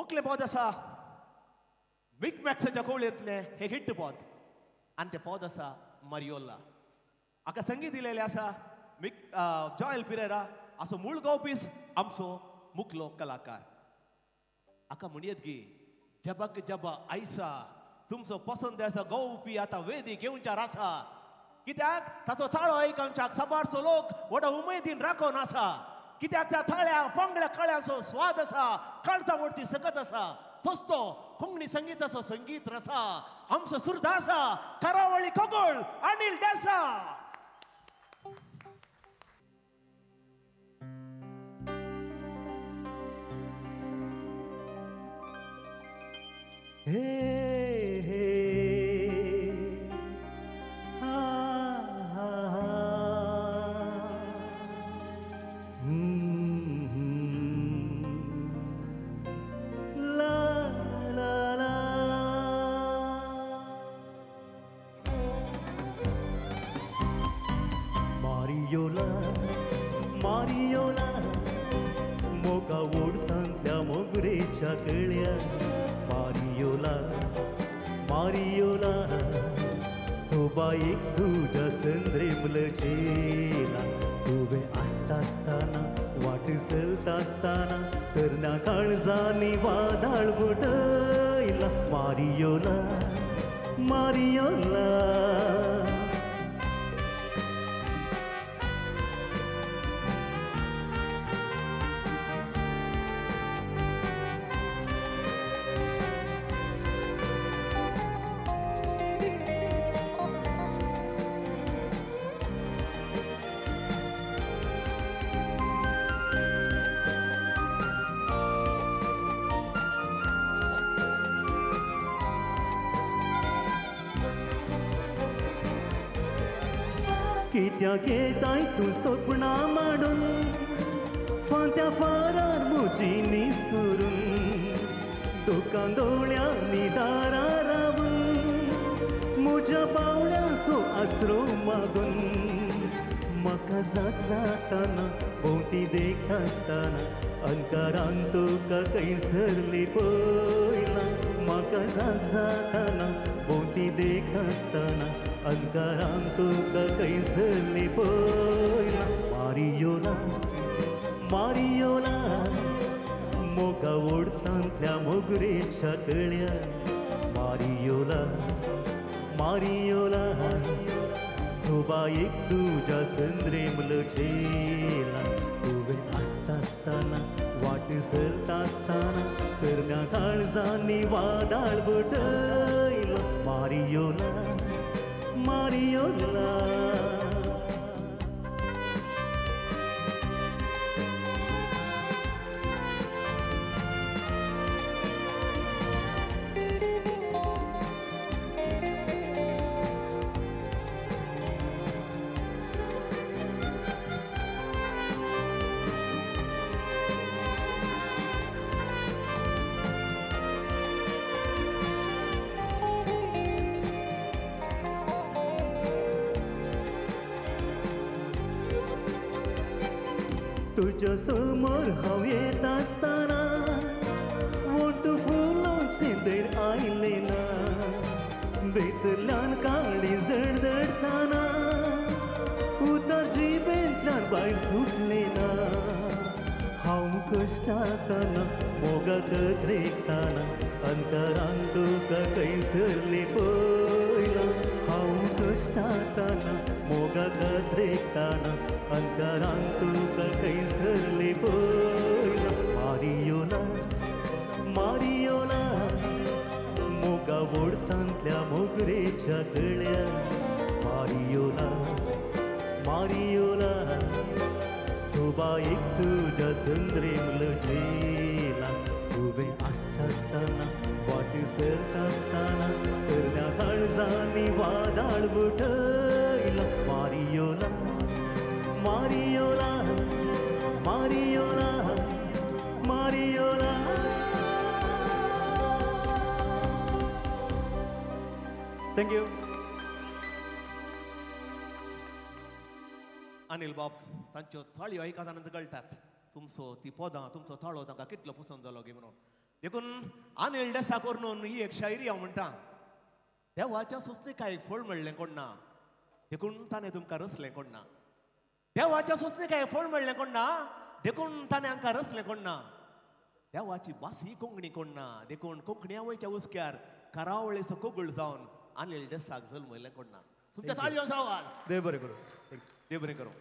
मुखले पद आसा मिक मॅक्साच्या कोवळेंतले हे हिट पद आणि ते पद आसा मारियोला. हाका संगीत दिलेले आसा जॉयल पिरेरा. असो मूळ गावपीस आमचो मुखलो कलाकार. हाका म्हणयत गी जबक जब आयसा तुमचो पसंद आसा गावपी आतां वेदी घेवच्यार आसा. कित्याक ताचो ताळो आयकूंक सबारचो लोक व्हड उमेदीन राखून आसा. कित्याक त्या थाळ्या पंगड्या कळ्यांचो स्वाद आसा काळजा वरती सकत आसा. तोच तो कोंकणी संगीताचो संगीत रसा. आमचो सुरदासा करावळी खगोळ अनिल देसा. हे हे मारियोला मोगा ओढतांतल्या मोगरेच्या कळ्या. मारियोला सोबायेक तुझ्या संद्रेमलचेला. तुवें आसतना वाट चलता आसतना तरण्या काळजांनी वादळ बुडयला. मारियोला कित्याक येताय तूं स्वप्नां माडून फांत्या फारार म्हजी निसरून. दुकान दोळ्यांनी दारां रावून म्हज्या बावल्यांचो आसरो मागून. म्हाका जाताना भोंवती देखता आसतना अंकारान तुका खंयसरली पयला. म्हाका जाताना भोंवती देखता आसतना अंकारान तुका खंयसरली पयला. मारियोला मोगा ओढतांतल्या मोगरेच्या कळ्या. मारियोला सोबायेक तुझ्या संद्रेमलचेला. तुवें आसतना वाट चलता आसतना तरण्या काळजांनी वादळ बुडयला. मारियोला तुझ्या समोर हांव येत आसतना वोट फुलोचें देर आयलें ना. भितरल्यान काळीज धडधडताना उतर जिबेंतल्यान भायर सुटलें ना. हांव कश्टातना मोगा कत्रेकताना अंतरान तुका खंयसरली पयला. हांव कश्टातना मोगा कत्रेकताना अंतरान तुका खंयसरली पयला. मारियोला मोगा ओढतांतल्या मोगरेच्या कळ्या. मारियोला सोबायेक तुझ्या संद्रेमलचेला. तुवें आसतना वाट चलता आसतना तरण्या काळजांनी वादळ बुडयला. मारियोला थँक यू. अनिल बाब तांच्यो थाळयो आयकतानंतर कळटात तुमचो ती पदां तुमचो थाळो तांकां कितलो पसंद जालो गे म्हणून. देखून अनिल डेसा करून ही एक शायरी हांव म्हणटा. देवाच्या सोंसणेकायेक फळ म्हणलें कोण ना, देखून ताणें तुमकां रचलें कोण ना. देवाच्या सोंसणेकायेक फळ म्हणलें कोण ना, देखून ताणें हांकां रचलें कोण ना. देवाची बासी कोंकणी कोण ना, देखून कोंकण्या वयच्या उस्क्यार करावळेचो कोगुळ जावन अनिल डेसाक जल्मयलें कोण ना. तुमच्या ताळयो आवाज देव बरें करूं. देव बरें करूं.